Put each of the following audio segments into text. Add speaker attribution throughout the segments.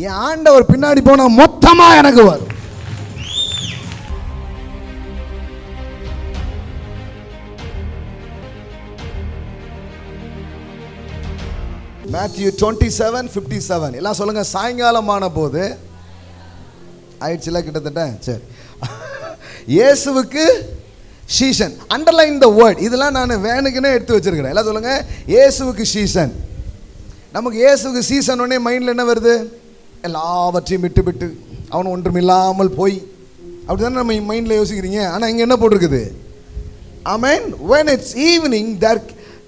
Speaker 1: என் ஆண்டவர் பின்னாடி போனா மொத்தமா எனக்கு வரும். Matthew 27:57 எல்லாம் சொல்லுங்க. சாயங்காலமான போது ஆயிடுச்சுல கிட்டத்தட்ட. சரி, இயேசுவுக்கு சீசன். Underline the word. இதெல்லாம் நான் வேணுக்குன்னே எடுத்து வச்சிருக்கிறேன். எல்லாம் சொல்லுங்க, இயேசுவுக்கு சீசன். நமக்கு இயேசுவுக்கு சீசன் உடனே மைண்டில் என்ன வருது? எல்லாவற்றையும் விட்டு விட்டு அவன் ஒன்றுமில்லாமல் போய், அப்படி தானே நம்ம மைண்டில் யோசிக்கிறீங்க. ஆனால் இங்கே என்ன போட்டிருக்குது? ஆமென். When it's evening,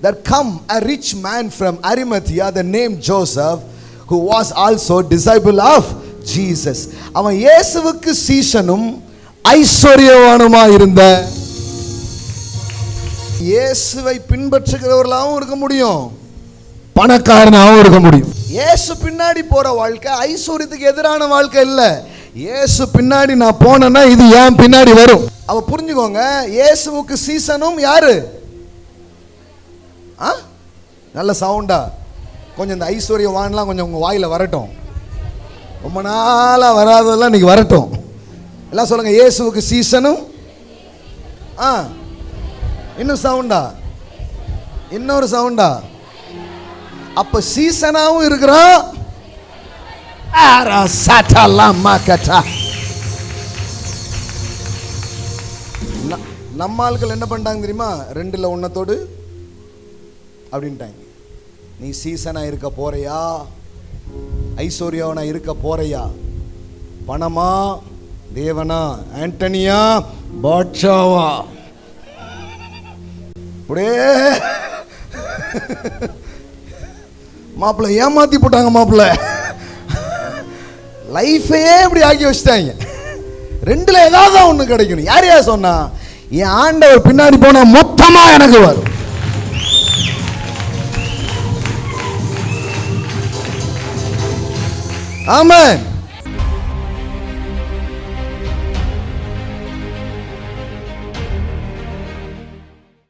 Speaker 1: there come a rich man from Arimathea, the name Joseph, who was also disciple of Jesus. அவன் இயேசுவுக்கு சீசனும் ஐஸ்வர்யவானுமா இருந்த. இயேசுவை பின்பற்றுகிறவர்களாகவும் இருக்க முடியும், பணக்காரனாகவும் இருக்க முடியும். இயேசு பின்னாடி போற வாழ்க்கை ஐஸ்வர்யத்துக்கு எதிரான வாழ்க்கை இல்லை. இயேசு பின்னாடி நான் போனேன்னா இது ஏன் பின்னாடி வரும். அவ புரிஞ்சுக்கோங்க, இயேசுவுக்கு சீசனும் யாரு? நல்ல சவுண்டா கொஞ்சம் இந்த ஐஸ்வர்யவான்லாம் கொஞ்சம் உங்க வாயில வரட்டும். ரொம்ப நாளா வராதெல்லாம் இன்னைக்கு வரட்டும். எல்லாம் சொல்லுங்க, இயேசுவுக்கு சீசனும். இன்னும் சவுண்டா, இன்னொரு சவுண்டா. அப்ப சீசனாவும் இருக்கிறோம். நம்ம ஆட்கள் என்ன பண்ணிட்டாங்க தெரியுமா? 2ல் 1 அப்படின்ட்டாங்க. நீ சீசனா இருக்க போறியா, ஐஸ்வர்யவனா இருக்க போறியா, பணமா தேவனா, ஆண்டனியா பாட்ஷாவா? அப்படியே மாப்பிள்ள ஏமாத்தி போட்டாங்க. மாப்பிள்ள லைஃபையே இப்படி ஆக்கி வச்சுட்டாங்க. 2ல் ஏதாவது ஒண்ணு கிடைக்கணும். யார் யார் சொன்னா? என் ஆண்டவர் பின்னாடி போனா மொத்தமா எனக்கு வரும். ஆமென்.